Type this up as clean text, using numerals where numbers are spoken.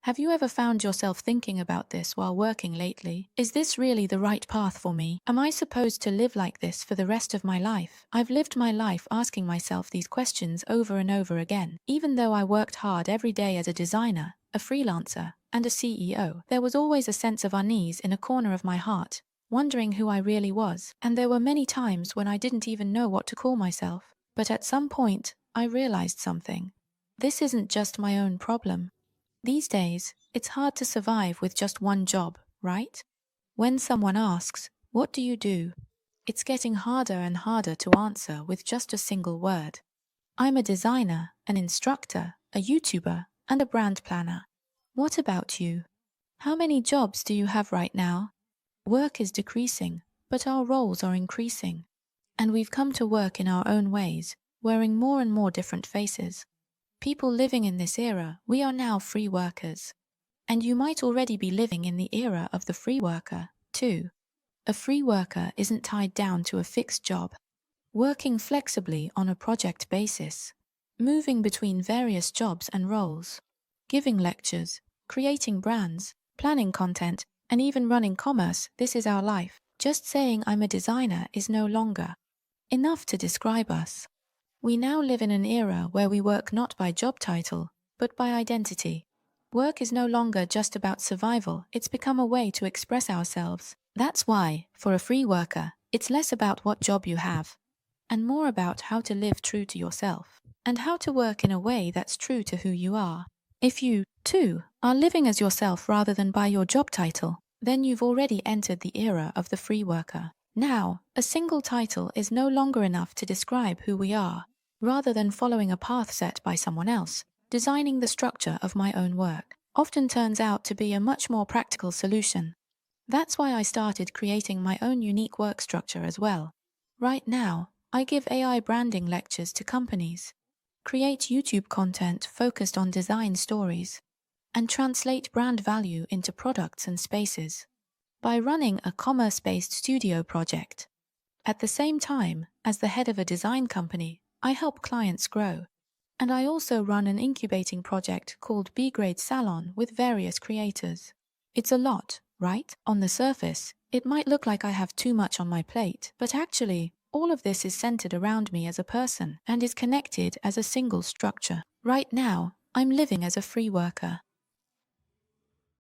Have you ever found yourself thinking about this while working lately? Is this really the right path for me? Am I supposed to live like this for the rest of my life? I've lived my life asking myself these questions over and over again. Even though I worked hard every day as a designer, a freelancer, and a CEO, there was always a sense of unease in a corner of my heart, wondering who I really was. And there were many times when I didn't even know what to call myself. But at some point, I realized something. This isn't just my own problem. These days, it's hard to survive with just one job, right? When someone asks, "What do you do?" it's getting harder and harder to answer with just a single word. I'm a designer, an instructor, a YouTuber, and a brand planner. What about you? How many jobs do you have right now? Work is decreasing, but our roles are increasing. And we've come to work in our own ways, wearing more and more different faces. People living in this era, we are now free workers. And you might already be living in the era of the free worker, too. A free worker isn't tied down to a fixed job, working flexibly on a project basis, moving between various jobs and roles, giving lectures, creating brands, planning content, and even running commerce. This is our life. Just saying I'm a designer is no longer enough to describe us. We now live in an era where we work not by job title, but by identity. Work is no longer just about survival, it's become a way to express ourselves. That's why, for a free worker, it's less about what job you have, and more about how to live true to yourself, and how to work in a way that's true to who you are. If you, too, are living as yourself rather than by your job title, then you've already entered the era of the free worker. Now, a single title is no longer enough to describe who we are. Rather than following a path set by someone else, designing the structure of my own work often turns out to be a much more practical solution. That's why I started creating my own unique work structure as well. Right now, I give AI branding lectures to companies, create YouTube content focused on design stories, and translate brand value into products and spaces by running a commerce-based studio project. At the same time, as the head of a design company, I help clients grow. And I also run an incubating project called B-Grade Salon with various creators. It's a lot, right? On the surface, it might look like I have too much on my plate, but actually, all of this is centered around me as a person and is connected as a single structure. Right now, I'm living as a free worker.